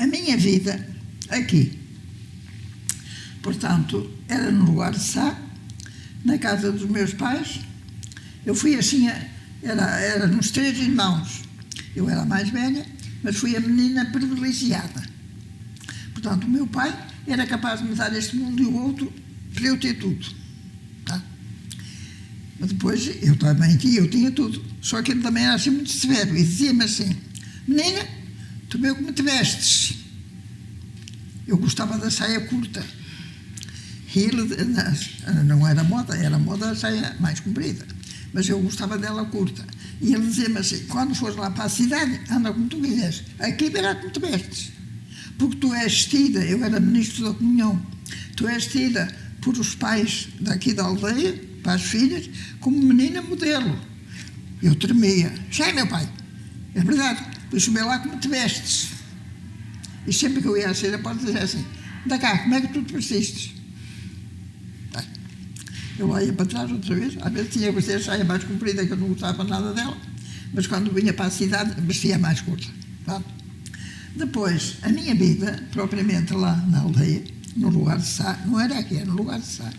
a minha vida aqui, portanto, era no lugar de Sá, na casa dos meus pais. Eu fui assim, era nos 3 irmãos. Eu era a mais velha, mas fui a menina privilegiada. Portanto, o meu pai era capaz de me dar este mundo e o outro para eu ter tudo. Tá? Mas depois, eu tinha tudo. Só que ele também era assim muito severo e dizia-me assim: menina, tu vê como te vestes. Eu gostava da saia curta. E ele, não era moda a saia mais comprida, mas eu gostava dela curta. E ele dizia-me assim: quando fores lá para a cidade, anda como tu quiseres, aqui verá como te vestes. Porque tu és tida, eu era ministro da comunhão, tu és tida por os pais daqui da aldeia, para as filhas, como menina modelo. Eu tremia. Já é, meu pai, é verdade, pois vê lá como te vestes. E sempre que eu ia à ceia, pode dizer assim: anda cá, como é que tu te vestiste? Eu lá ia para trás outra vez, às vezes tinha que vestir a saia mais comprida, que eu não gostava nada dela, mas quando vinha para a cidade, vestia mais curta. Tá? Depois, a minha vida, propriamente lá na aldeia, no lugar de Sá, não era aqui, era no lugar de Sá,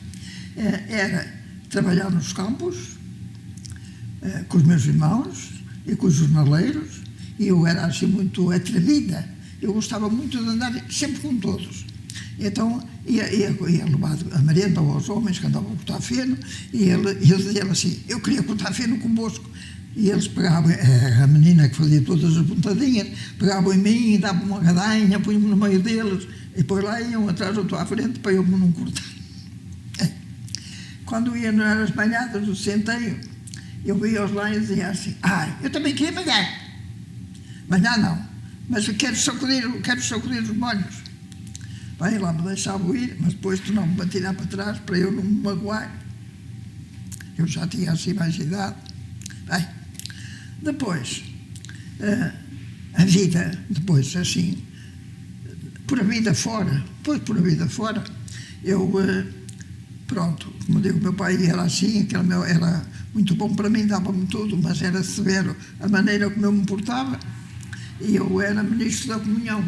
era trabalhar nos campos, com os meus irmãos e com os jornaleiros, e eu era assim muito atrevida, eu gostava muito de andar sempre com todos. Então, ia levar a merenda aos homens que andavam a cortar feno, e eles diziam assim: eu queria cortar feno convosco. E eles pegavam, a menina que fazia todas as pontadinhas, pegavam em mim e davam uma gadainha, punham-me no meio deles, e depois lá iam atrás, eu estou à frente, para eu me não cortar. Quando ia nas malhadas do centeio, eu ia-os lá e dizia assim: eu também queria malhar. Malhar não, mas quero sacudir os molhos. Bem, lá me deixava ir, mas depois tu não me tirar para trás para eu não me magoar. Eu já tinha assim mais idade. Bem, depois, a vida, depois assim, por a vida fora, eu, pronto, como digo, meu pai era assim, era muito bom para mim, dava-me tudo, mas era severo a maneira como eu me portava, e eu era ministro da comunhão.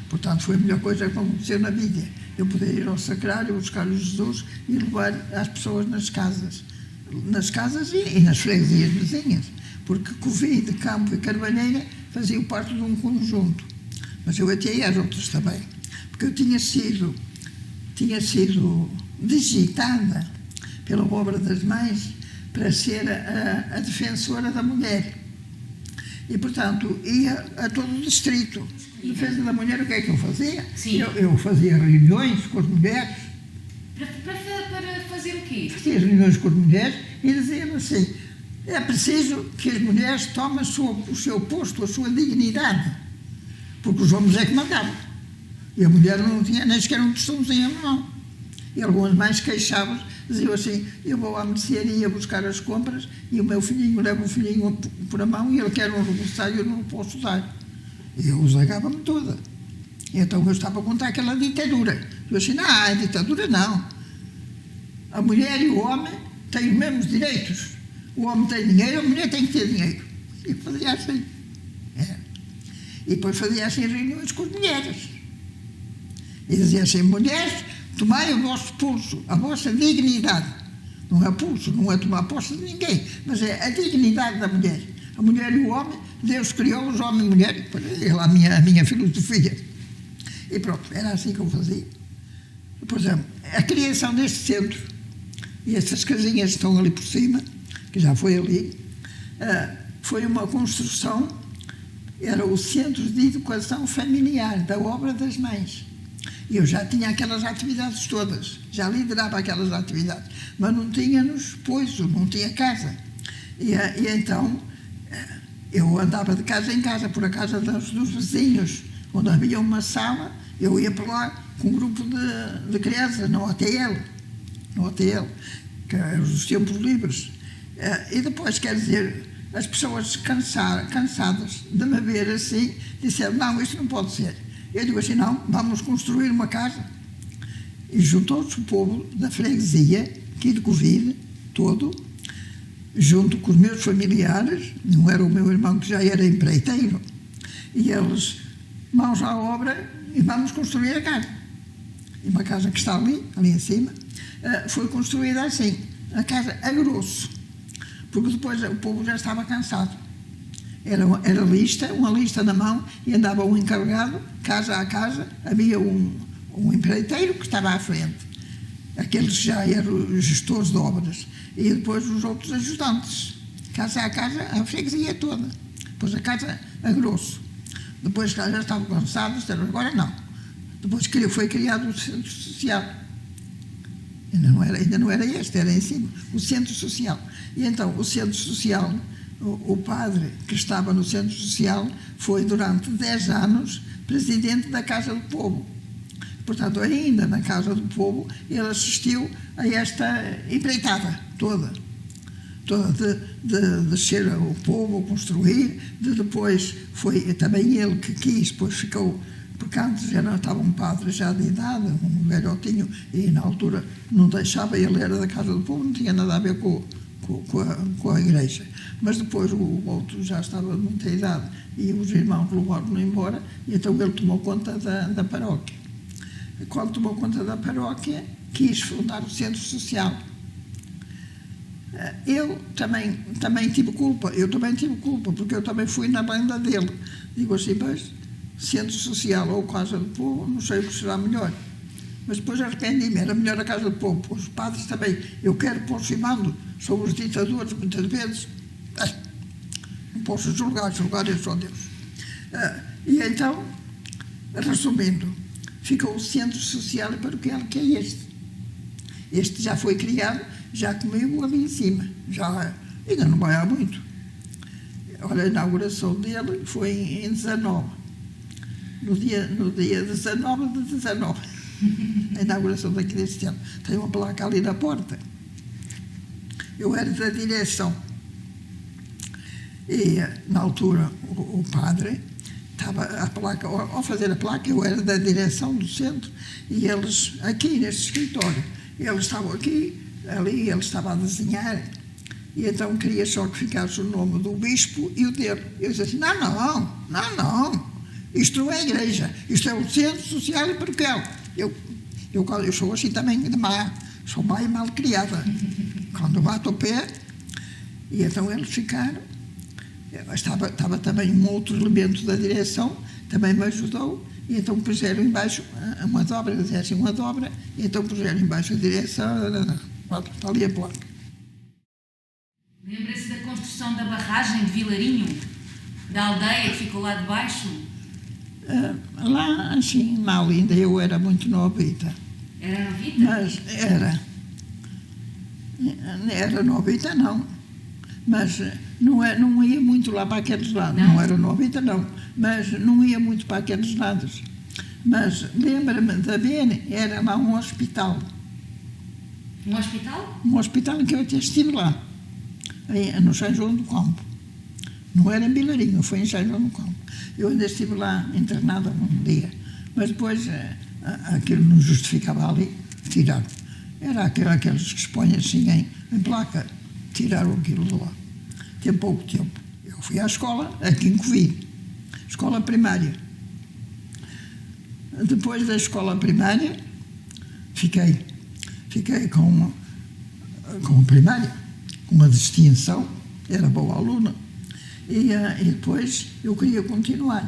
Portanto, foi a melhor coisa que aconteceu na vida. Eu poder ir ao sacrário, buscar o Jesus e levar as pessoas nas casas e nas freguesias vizinhas. Porque Covid, Campo e Carvalheira faziam parte de um conjunto. Mas eu ateei as outras também. Porque eu tinha sido digitada pela Obra das Mães para ser a defensora da mulher. E, portanto, ia a todo o distrito. Defesa da mulher, o que é que eu fazia? Eu fazia reuniões com as mulheres. Para fazer o quê? Fazia reuniões com as mulheres e dizia assim: é preciso que as mulheres tomem o seu posto, a sua dignidade, porque os homens é que mandavam. E a mulher não tinha nem sequer um tostãozinho na mão. E algumas mais queixavam, diziam assim: eu vou à mercearia e ia buscar as compras e o meu filhinho leva o filhinho por a mão e ele quer um rebuçado e eu não o posso dar. E eu zagava-me toda. Então eu estava contra aquela ditadura. Eu disse: não, a ditadura não. A mulher e o homem têm os mesmos direitos. O homem tem dinheiro, a mulher tem que ter dinheiro. E fazia assim. E depois fazia assim reuniões com as mulheres. E dizia assim: mulheres, tomai o vosso pulso, a vossa dignidade. Não é pulso, não é tomar posse de ninguém, mas é a dignidade da mulher. A mulher e o homem, Deus criou os homens e mulheres, a minha filosofia. E pronto, era assim que eu fazia. Por exemplo, a criação deste centro, e essas casinhas estão ali por cima, que já foi ali, foi uma construção, era o Centro de Educação Familiar da Obra das Mães. E eu já tinha aquelas atividades todas, já liderava aquelas atividades, mas não tínhamos poço, não tinha casa. E então eu andava de casa em casa, por a casa dos vizinhos, onde havia uma sala, eu ia para lá com um grupo de crianças, no OTL, que eram os tempos livres. E depois, quer dizer, as pessoas cansadas de me ver assim, disseram: não, isto não pode ser. Eu digo assim: não, vamos construir uma casa. E juntou-se o povo da freguesia, aqui de Covid, todo, junto com os meus familiares, não era o meu irmão que já era empreiteiro, e eles mãos à obra e vamos construir a casa. E uma casa que está ali em cima, foi construída assim, a casa a grosso, porque depois o povo já estava cansado. Era uma lista na mão, e andava um encarregado, casa a casa, havia um empreiteiro que estava à frente, aqueles que já eram os gestores de obras, e depois os outros ajudantes, casa a casa, a freguesia toda, depois a casa a grosso. Depois já estavam cansados, agora não. Depois foi criado o centro social. Ainda não era este, era em cima, o centro social. E então o centro social, o padre que estava no centro social foi durante 10 anos presidente da Casa do Povo. Portanto, ainda na Casa do Povo, ele assistiu a esta empreitada toda de descer o povo, construir, depois foi também ele que quis, depois ficou, porque antes já não estava um padre já de idade, um velhotinho, e na altura não deixava, ele era da Casa do Povo, não tinha nada a ver com a igreja. Mas depois o outro já estava de muita idade e os irmãos levaram-no embora, e então ele tomou conta da paróquia. Quando tomou conta da paróquia, quis fundar o centro social. Eu também tive culpa, porque eu também fui na banda dele. Digo assim, mas centro social ou Casa do Povo, não sei o que será melhor. Mas depois arrependi-me, era melhor a Casa do Povo. Os padres também, eu quero pôr-os em mando, são os ditadores, muitas vezes. Não posso julgar é só Deus. E então, resumindo, ficou o Centro Social e Paroquial, que é este. Este já foi criado, já comigo ali em cima. Ainda não vai há muito. Olha, a inauguração dele foi em 19. No dia 19 de 19. A inauguração daqui deste ano. Tem uma placa ali na porta. Eu era da direção. E, na altura, o padre estava a placa, ao fazer a placa, eu era da direção do centro, e eles, aqui neste escritório, eles estavam aqui, ali, ele estava a desenhar, e então queria só que ficasse o nome do bispo e o dele. Eu disse assim, não, isto não é a igreja, isto é o Centro Social e Paroquial. Eu sou assim também de má, sou má e mal criada. Quando bato o pé, e então eles ficaram. Estava também um outro elemento da direção, também me ajudou, e então puseram embaixo uma dobra, e então puseram embaixo a direção, está ali a placa. Lembra-se da construção da barragem de Vilarinho? Da aldeia que ficou lá debaixo? Lá, assim, mal ainda, eu era muito novita. Era novita? Mas era novita, não. Mas não ia muito lá para aqueles lados. Não era novita, não. Mas não ia muito para aqueles lados. Mas lembra-me da Bene, era lá um hospital. Um hospital? Um hospital em que eu até estive lá, no São João do Campo. Não era em Vilarinho, foi em São João do Campo. Eu ainda estive lá internada um dia. Mas depois aquilo não justificava ali, tiraram. Era aqueles que se põem assim em placa. Tiraram aquilo de lá. Tem pouco tempo. Eu fui à escola, aqui em Covide, escola primária. Depois da escola primária, fiquei com a primária, com uma distinção, era boa aluna, e depois eu queria continuar,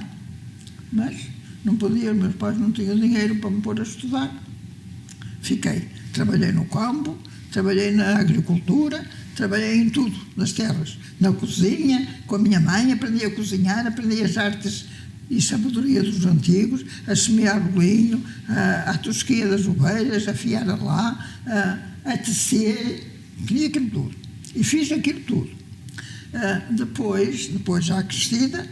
mas não podia, meus pais não tinham dinheiro para me pôr a estudar. Trabalhei no campo, trabalhei na agricultura, trabalhei em tudo, nas terras, na cozinha, com a minha mãe, aprendi a cozinhar, aprendi as artes e sabedoria dos antigos, a semear o linho, a tosquia das ovelhas, a fiar a lá, a tecer, queria aquilo tudo. E fiz aquilo tudo. Depois já crescida,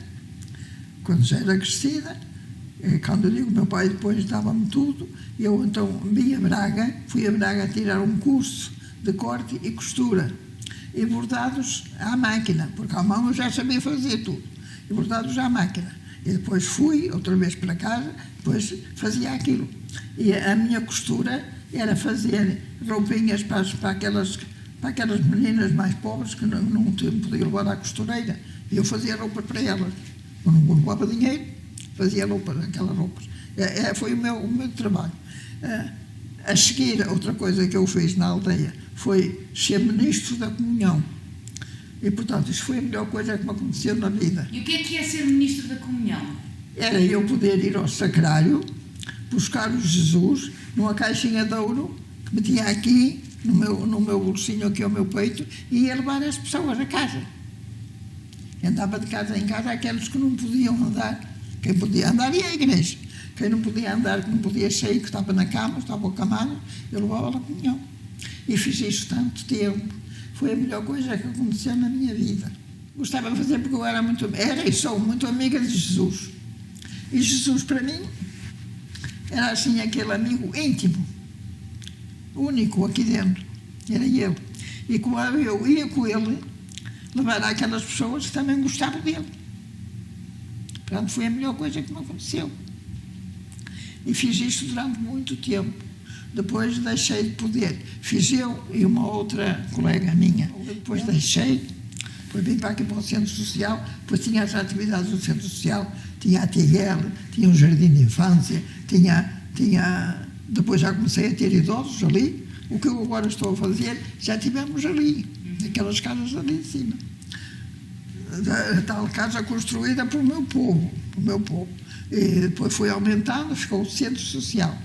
quando já era crescida, quando eu digo meu pai depois dava-me tudo, eu então fui a Braga tirar um curso de corte e costura, e bordados à máquina, porque à mão eu já sabia fazer tudo, e bordados à máquina. E depois fui outra vez para casa, depois fazia aquilo. E a minha costura era fazer roupinhas para aquelas meninas mais pobres que não podiam levar à costureira. E eu fazia roupas para elas. Eu não levava dinheiro, fazia roupas, aquelas roupas. Foi o meu trabalho. A seguir, outra coisa que eu fiz na aldeia foi ser ministro da comunhão. E, portanto, isso foi a melhor coisa que me aconteceu na vida. E o que é ser ministro da comunhão? Era eu poder ir ao sacrário, buscar o Jesus numa caixinha de ouro que me tinha aqui, no meu bolsinho, aqui ao meu peito, e ia levar as pessoas a casa. Andava de casa em casa aqueles que não podiam andar. Quem podia andar ia à igreja. Quem não podia andar, que não podia sair, que estava na cama, estava acamado, eu levava a comunhão. E fiz isso tanto tempo. Foi a melhor coisa que aconteceu na minha vida. Gostava de fazer porque eu era e sou muito amiga de Jesus. E Jesus, para mim, era assim aquele amigo íntimo, único aqui dentro. Era ele. E quando eu ia com ele, levar aquelas pessoas que também gostavam dele. Portanto, foi a melhor coisa que me aconteceu. E fiz isto durante muito tempo. Depois deixei de poder. Fiz eu e uma outra colega minha. Depois deixei, depois vim para aqui para o Centro Social, depois tinha as atividades do Centro Social, tinha a TL, tinha um jardim de infância, depois já comecei a ter idosos ali. O que eu agora estou a fazer, já tivemos ali, naquelas casas ali em cima. A tal casa construída pelo meu povo. E depois foi aumentando, ficou o Centro Social.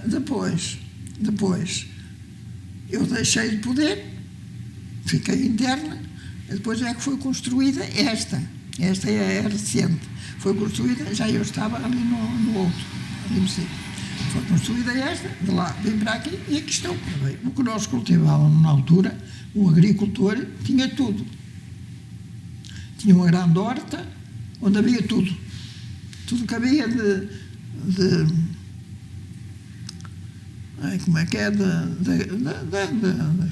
Depois, eu deixei de poder, fiquei interna, depois é que foi construída esta é recente, foi construída, já eu estava ali no outro, ali no sítio. Foi construída esta, de lá vim para aqui e aqui estou. O que nós cultivávamos na altura, o agricultor tinha tudo. Tinha uma grande horta, onde havia tudo. Tudo que havia de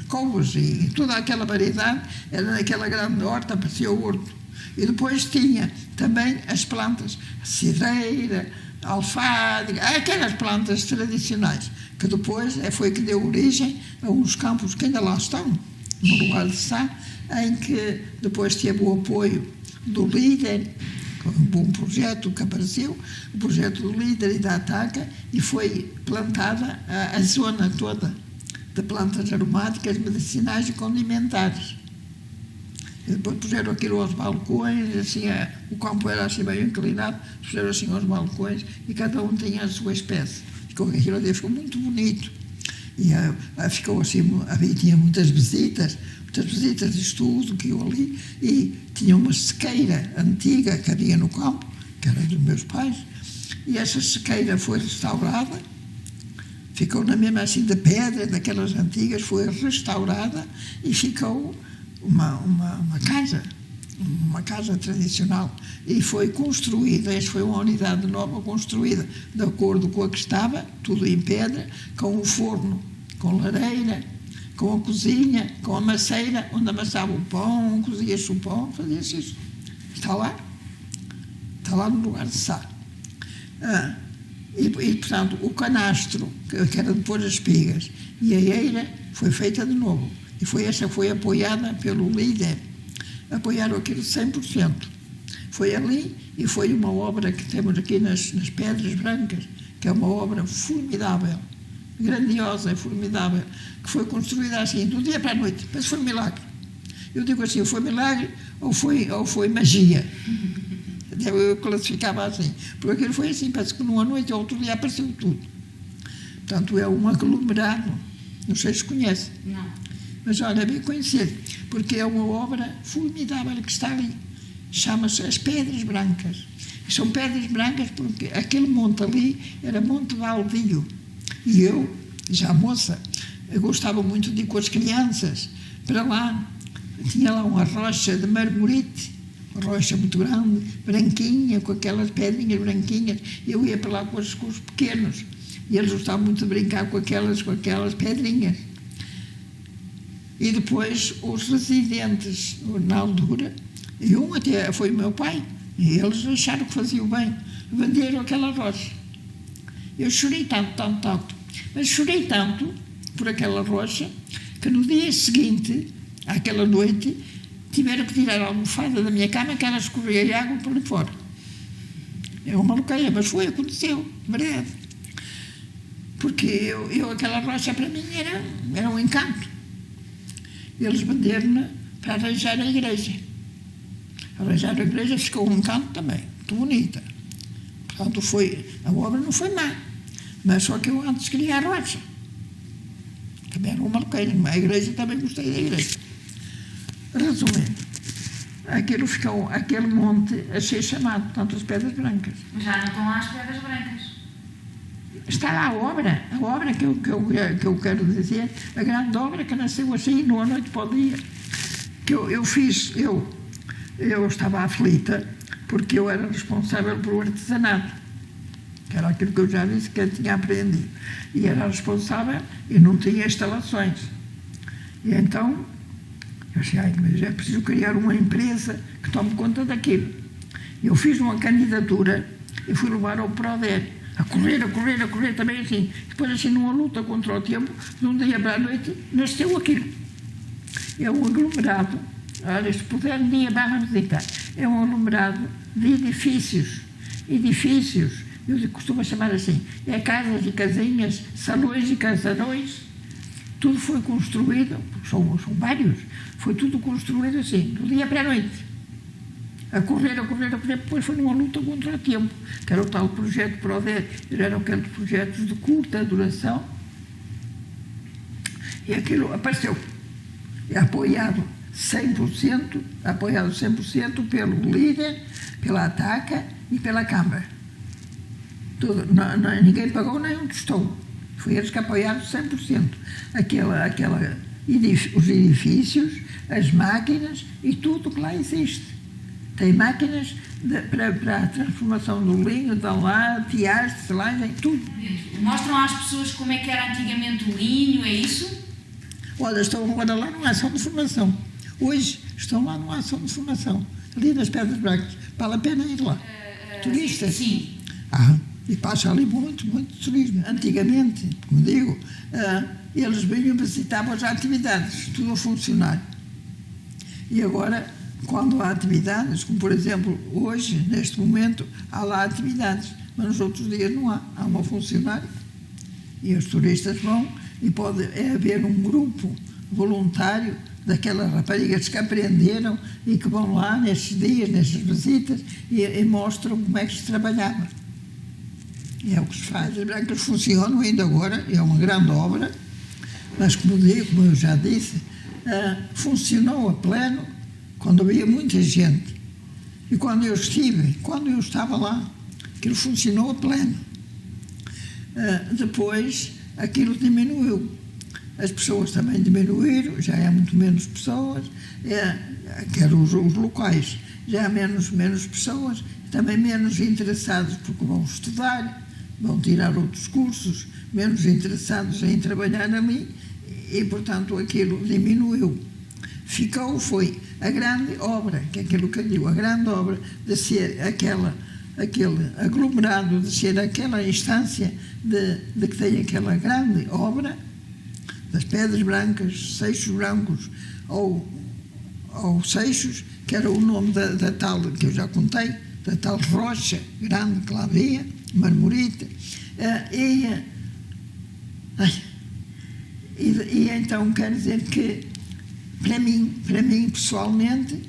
couves e toda aquela variedade, era naquela grande horta, parecia o horto. E depois tinha também as plantas, a cireira, a alfândega, aquelas plantas tradicionais, que depois foi que deu origem a uns campos que ainda lá estão, no lugar de Sá, em que depois teve o apoio do líder, um bom projeto que apareceu, o projeto do líder e da Ataca, e foi plantada a zona toda de plantas aromáticas, medicinais e condimentares. E depois puseram aquilo aos balcões, assim, o campo era assim bem inclinado, puseram assim aos balcões e cada um tinha a sua espécie. Aquilo ali ficou muito bonito. E ficou assim, tinha muitas visitas de estudo que eu ali, e tinha uma sequeira antiga que havia no campo, que era dos meus pais, e essa sequeira foi restaurada, ficou na mesma assim de pedra, daquelas antigas, foi restaurada e ficou uma casa tradicional, e foi construída, esta foi uma unidade nova construída de acordo com a que estava, tudo em pedra, com um forno, com lareira, com a cozinha, com a maceira, onde amassava o pão, cozia-se o pão, fazia-se isso. Está lá no lugar de Sá. E, portanto, o canastro, que era de pôr as espigas, e a eira foi feita de novo. E essa foi apoiada pelo líder. Apoiaram aquilo 100%. Foi ali, e foi uma obra que temos aqui nas Pedras Brancas, que é uma obra formidável, grandiosa e formidável, que foi construída assim, do dia para a noite, mas foi um milagre. Eu digo assim, foi milagre ou foi magia? Eu classificava assim, porque aquilo foi assim, parece que numa noite ou outro dia apareceu tudo. Portanto, é um aglomerado, não sei se conhece. Não. Mas olha, é bem conhecido, porque é uma obra formidável que está ali. Chama-se as Pedras Brancas. E são pedras brancas porque aquele monte ali era Monte Baldio. E eu, já moça, eu gostava muito de ir com as crianças para lá. Tinha lá uma rocha de marmorite, uma rocha muito grande, branquinha, com aquelas pedrinhas branquinhas. Eu ia para lá com os pequenos. E eles gostavam muito de brincar com aquelas pedrinhas. E depois os residentes, na altura, e um até foi o meu pai, e eles acharam que faziam bem, venderam aquela rocha. Eu chorei tanto, mas chorei tanto por aquela rocha, que no dia seguinte, àquela noite, tiveram que tirar a almofada da minha cama, que ela escorria água por ali fora. É uma maluqueira, mas aconteceu, verdade. Porque aquela rocha para mim era um encanto. Eles venderam-me para arranjar a igreja. Arranjar a igreja ficou um encanto também, muito bonita. Portanto, a obra não foi má, mas só que eu antes queria a rocha. Também era uma maluqueira, a igreja também gostei da igreja. Resumindo, aquele monte a ser chamado, portanto, as Pedras Brancas. Mas já não estão lá as Pedras Brancas. Está lá a obra que eu quero dizer, a grande obra que nasceu assim, numa noite para o dia, que eu estava aflita, porque eu era responsável pelo artesanato, que era aquilo que eu já disse que eu tinha aprendido, e era responsável e não tinha instalações. E então, eu achei, mas é preciso criar uma empresa que tome conta daquilo. Eu fiz uma candidatura e fui levar ao PRODER, a correr, também assim. Depois, assim, numa luta contra o tempo, de um dia para a noite, nasceu aquilo. É um aglomerado, olha, se puder um dia vá visitar, é um aglomerado de edifícios, eu costumo chamar assim, é casas e casinhas, salões e casarões, tudo foi construído, são vários, foi tudo construído assim, do dia para a noite. A correr, depois foi numa luta contra o tempo, que era o tal projeto PRODER, eram aqueles projetos de curta duração, e aquilo apareceu. É apoiado 100% pelo líder, pela ATACA e pela Câmara. Ninguém pagou nem um tostão. Foi eles que apoiaram 100%. Os edifícios, as máquinas e tudo que lá existe. Tem máquinas para a transformação do linho, da lá, tiares, selagem, tudo. Mostram às pessoas como é que era antigamente o linho, é isso? Olha, estão agora lá numa ação de formação. Hoje estão lá numa ação de formação. Ali nas Pedras Brancas. Vale a pena ir lá. Turistas? Sim. E passa ali muito turismo. Antigamente, como digo, eles vinham visitavam as atividades, tudo a funcionar. E agora, quando há atividades, como por exemplo, hoje, neste momento, há lá atividades, mas nos outros dias não há. Há uma funcionária. E os turistas vão e pode haver um grupo voluntário daquelas raparigas que aprenderam e que vão lá nesses dias, nessas visitas e mostram como é que se trabalhava. E é o que se faz. As Brancas funcionam ainda agora, é uma grande obra, mas como eu já disse, funcionou a pleno quando havia muita gente. E quando eu estava lá, aquilo funcionou a pleno. Depois, aquilo diminuiu. As pessoas também diminuíram, já há muito menos pessoas, que eram os locais, já há menos pessoas, também menos interessados porque vão estudar, vão tirar outros cursos, menos interessados em trabalhar ali e, portanto, aquilo diminuiu. Foi a grande obra, que é aquilo que eu digo, a grande obra de ser aquele aglomerado, de ser aquela instância de que tem aquela grande obra, das Pedras Brancas, Seixos Brancos ou Seixos, que era o nome da tal, que eu já contei, da tal rocha grande que lá havia, marmorita, e então quer dizer que, para mim pessoalmente,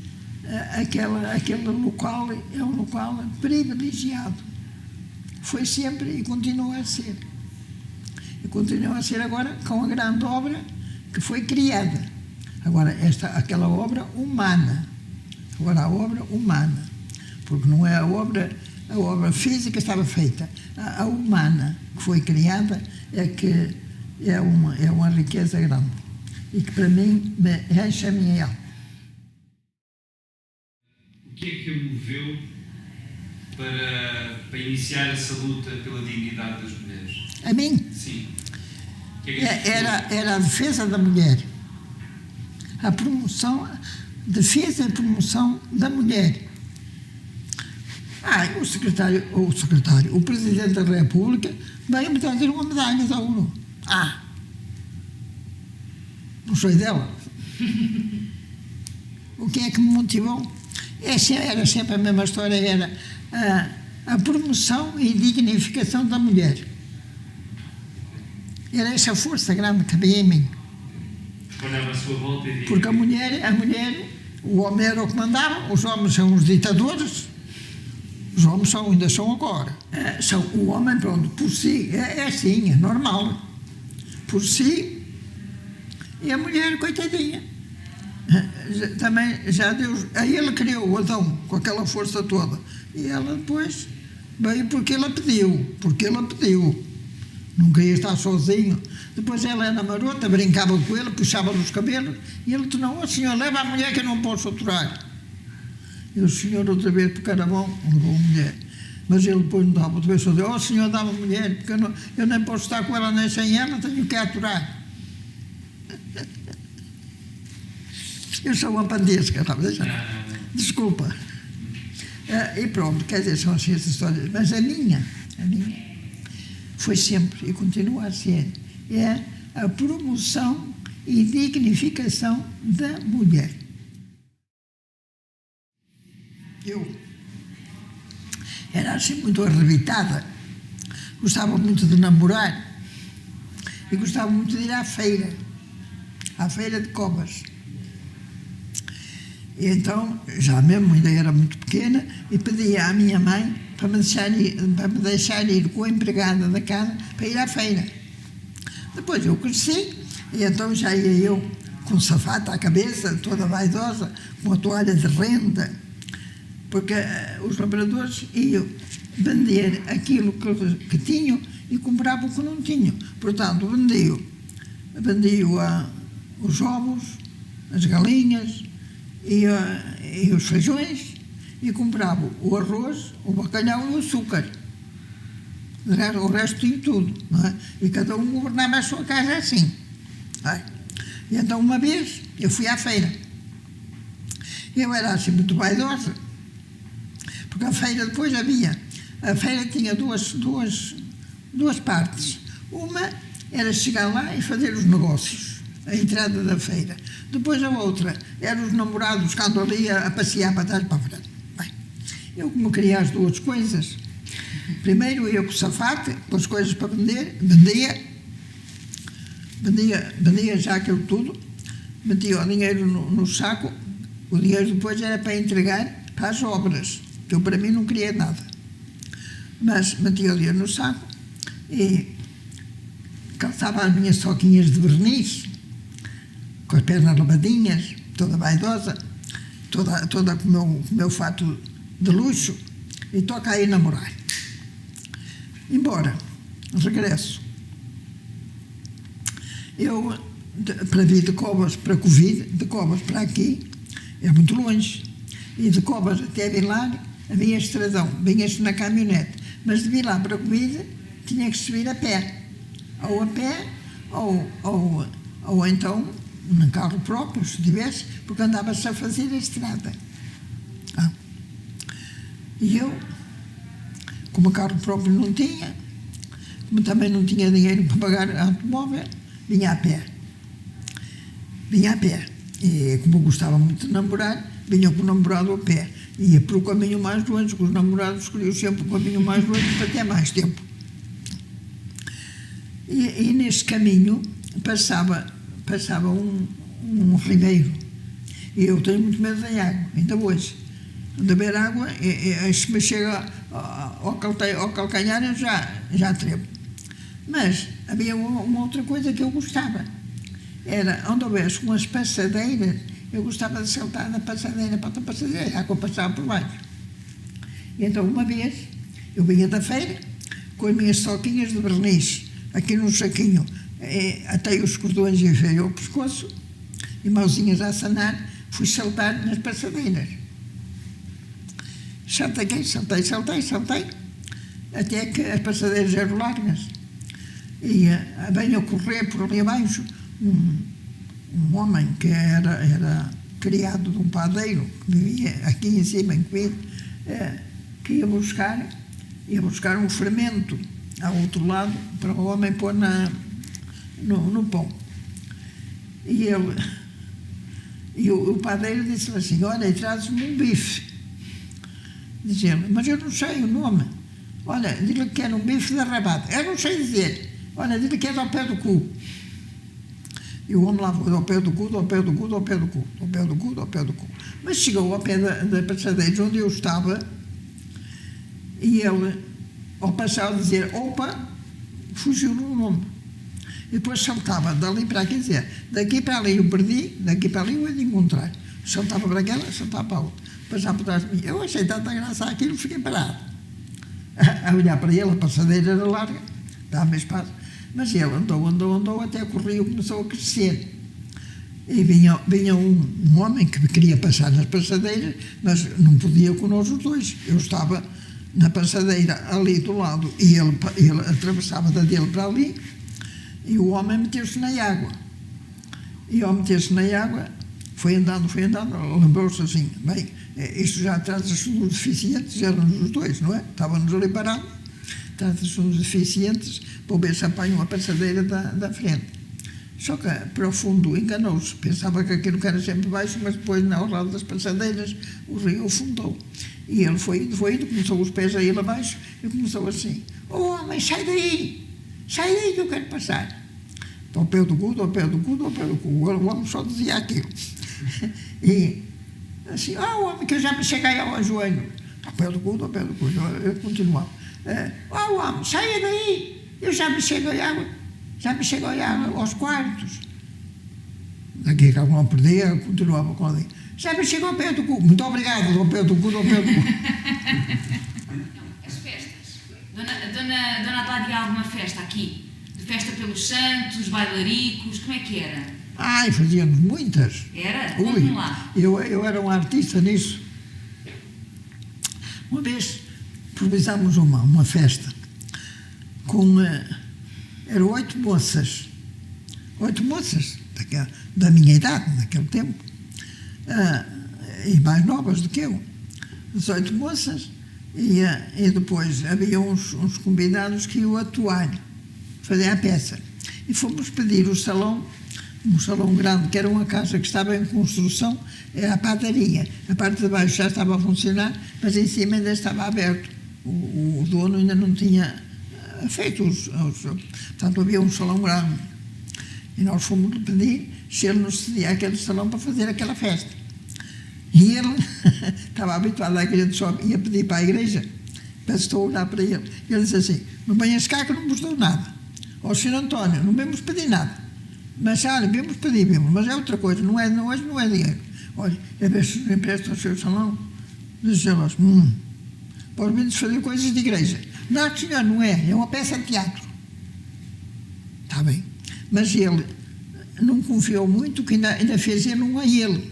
aquele local é um local privilegiado. Foi sempre e continua a ser. E continua a ser agora com a grande obra que foi criada. Agora, aquela obra humana. Agora, a obra humana. Porque não é a obra física estava feita. A humana que foi criada é que é uma riqueza grande. E que, para mim, me enche a minha alma. O que é que a moveu para iniciar essa luta pela dignidade das mulheres? A mim? Sim. Era a defesa da mulher. A defesa e promoção da mulher. O Presidente da República veio-me trazer uma medalha de ouro. Não sei dela. O que é que me motivou? Era sempre a mesma história, a promoção e dignificação da mulher. Era essa força grande que havia em mim. Olhava à sua volta e dizia... Porque a mulher, o homem era o que mandava, os homens são os ditadores, os homens ainda são agora. O homem, pronto, por si, é assim, é normal. Por si, e a mulher, coitadinha. Também já Deus, aí ele criou o Adão com aquela força toda. E ela depois veio porque ela pediu. Não queria estar sozinho. Depois ela era marota, brincava com ele, puxava-lhe os cabelos, e ele disse, não, senhor, leva a mulher que eu não posso aturar. E o senhor outra vez, porque era bom, levou a mulher. Mas ele depois não dava, outra vez só dizia, senhor, dá-me a mulher, porque eu nem posso estar com ela nem sem ela, tenho que aturar. Eu sou uma pandesca, sabe? Desculpa. E pronto, quer dizer, são assim essas histórias. Mas a minha foi sempre, e continua a ser, é a promoção e dignificação da mulher. Eu era assim muito arrebitada, gostava muito de namorar e gostava muito de ir à feira de Covas. E então, já mesmo ainda era muito pequena, e pedia à minha mãe para me deixar ir com a empregada da casa para ir à feira. Depois eu cresci, e então já ia eu com safata à cabeça, toda vaidosa, com a toalha de renda, porque os lavradores iam vender aquilo que tinham e compravam o que não tinham. Portanto, vendiam os ovos, as galinhas e os feijões, e compravam o arroz, o bacalhau e o açúcar. O resto tinha tudo, não é? E cada um governava a sua casa assim. E então, uma vez, eu fui à feira. Eu era assim muito vaidosa, porque a feira depois havia... A feira tinha duas partes. Uma era chegar lá e fazer os negócios, a entrada da feira. Depois a outra eram os namorados que andam ali a passear para trás e para a frente. Bem, eu como queria as duas coisas, primeiro eu com o safate, com as coisas para vender, vendia já aquilo tudo, metia o dinheiro no saco, o dinheiro depois era para entregar para as obras, que eu para mim não queria nada. Mas metia o dinheiro no saco e calçava as minhas soquinhas de verniz, com as pernas lavadinhas, toda vaidosa, toda com o meu fato de luxo, e toca aí namorar. Embora, regresso. Eu, para vir de Covas para Covid, de Covas para aqui, é muito longe. E de Covas até Vilar havia estradão, vinha-se na caminhonete. Mas de Vilar para Covid tinha que subir a pé. Ou a pé, ou então num carro próprio, se tivesse, porque andava-se a fazer a estrada. E eu, como carro próprio não tinha, como também não tinha dinheiro para pagar automóvel, vinha a pé. E como eu gostava muito de namorar, vinha com o namorado a pé. Ia pelo caminho mais longe, que os namorados escolhiam sempre o caminho mais longe para ter mais tempo. E neste caminho passava um ribeiro. E eu tenho muito medo da água, ainda hoje. De beber água, se me chega ao calcanhar, eu já tremo. Mas havia uma outra coisa que eu gostava. Era onde houvesse umas passadeiras, eu gostava de saltar da passadeira para outra passadeira, a água passava por baixo. E então, uma vez, eu vinha da feira, com as minhas soquinhas de verniz, aqui num saquinho, atei os cordões e enfiei ao pescoço, e mãozinhas a sanar, fui saltar nas passadeiras. Saltei, até que as passadeiras eram largas. E venho a correr por ali abaixo, um homem que era criado de um padeiro, que vivia aqui em cima, em Coelho, que ia buscar um fermento ao outro lado para o homem pôr no pão. E o padeiro disse assim, olha, traz-me um bife. Diz ele, mas eu não sei o nome. olha, diz-lhe que era um bife de rabado. Eu não sei dizer. Olha, diz-lhe que é ao pé do cu. E o homem lá foi ao pé do cu, ao pé do cu, ao pé do cu, ao pé do cu, ao pé do cu. Mas chegou ao pé da passadeira onde eu estava e ele, ao passar a dizer, opa, fugiu no nome. E depois saltava dali para aqui, dizer, daqui para ali eu perdi, daqui para ali eu ia de encontrar. Saltava para aquela, saltava para a outra. Passava por trás de mim. Eu achei tanta graça aquilo, fiquei parado. A olhar para ele, a passadeira era larga, dava espaço. Mas ele andou, até o correio começou a crescer. E vinha um homem que queria passar nas passadeiras, mas não podia com nós os dois. Eu estava na passadeira ali do lado e ele atravessava da dele para ali e o homem meteu-se na água. E ao meter-se na água, foi andando, lembrou-se assim, bem, isto já trata-se dos deficientes, eram os dois, não é? Estávamos ali parados, trata-se dos deficientes, para ver se apanham a passadeira da frente. Só que, para o fundo, enganou-se. Pensava que aquilo que era sempre baixo, mas depois, ao lado das passadeiras, o rio afundou. E ele foi indo, começou os pés a ir abaixo e começou assim: oh, homem, sai daí que eu quero passar. Ao pé do cu, ao pé do cu, ao pé do cu. O homem só dizia aquilo. E assim: oh, homem, que eu já me cheguei ao joelho. Ao pé do cu, ao pé do cu. Eu continuava: oh, homem, saia daí, eu já me chego à água. Já me chegou aos quartos. Daqui que alguma perdia, continuava com ali. Já me chegou ao pé do cu. Muito obrigado, ao pé do cu, ao pé do cu. As festas. Dona Adelaide, há alguma festa aqui? De festa pelos santos, bailaricos, como é que era? Ai, fazíamos muitas. Era? Conte-me lá. Eu era um artista nisso. Uma vez improvisámos uma festa com... eram 8 moças da minha idade, naquele tempo, e mais novas do que eu, 18 moças, e depois havia uns convidados que iam atuar, fazer a peça. E fomos pedir um salão grande, que era uma casa que estava em construção, era a padaria. A parte de baixo já estava a funcionar, mas em cima ainda estava aberto. O dono ainda não tinha feito portanto havia um salão grande e nós fomos pedir se ele nos cedia aquele salão para fazer aquela festa e ele estava habituado a que a gente só ia pedir para a igreja. Estou a olhar para ele, ele disse assim: não venhas cá que não vos dou nada. Ó Sr. António, não vemos pedir nada, mas olha, vemos pedir, mas é outra coisa, hoje não é dinheiro. Olha, é ver se nos empresta o seu salão. Diz elas: pode vir fazer coisas de igreja. Não, senhor, não é. É uma peça de teatro. Está bem. Mas ele não confiou muito, que ainda fez ele um a ele.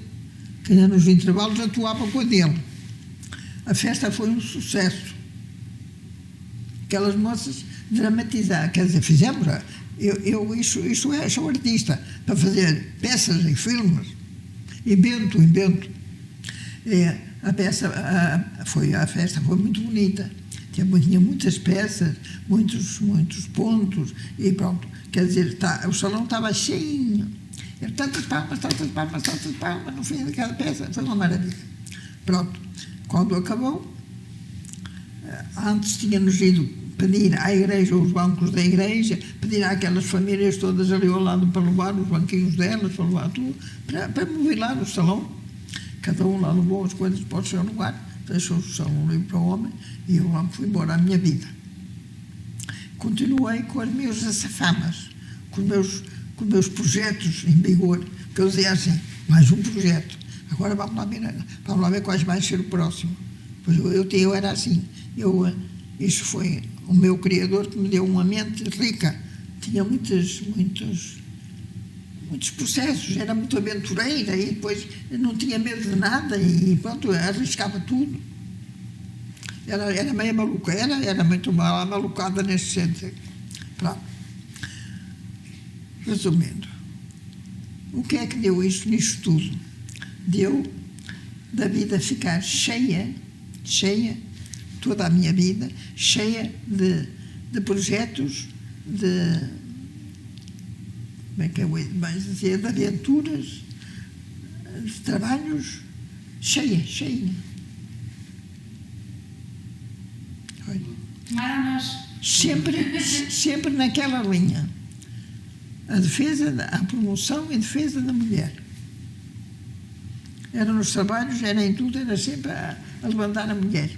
Que ainda nos intervalos atuava com a dele. A festa foi um sucesso. Aquelas moças dramatizaram. Quer dizer, fizemos. Sou artista. Para fazer peças e filmes. Invento. A festa foi muito bonita. Tinha muitas peças, muitos pontos, e pronto. Quer dizer, o salão estava cheinho. Tantas palmas, no fim de cada peça. Foi uma maravilha. Pronto. Quando acabou, antes tínhamos ido pedir à igreja, os bancos da igreja, pedir àquelas famílias todas ali ao lado para levar os banquinhos delas, para levar tudo, para mobilar o salão. Cada um lá levou as coisas para o seu lugar. Deixou o salão livre para o homem e eu lá fui embora à minha vida. Continuei com as minhas açafamas, com os meus projetos em vigor, que eu dizia assim: mais um projeto, agora vamos lá ver quais vai ser o próximo. Pois eu era assim, isso foi o meu Criador que me deu uma mente rica, tinha muitos processos, era muito aventureira e depois não tinha medo de nada e pronto, arriscava tudo. Era meio maluca, era muito malucada nesse sentido. Pronto. Resumindo, o que é que deu nisto tudo? Deu da vida ficar cheia, toda a minha vida, cheia de projetos, como é que eu mais dizer, de aventuras, de trabalhos, cheia. Olha, Tomara a nós. Sempre naquela linha. A defesa, a promoção e defesa da mulher. Era nos trabalhos, era em tudo, era sempre a levantar a mulher.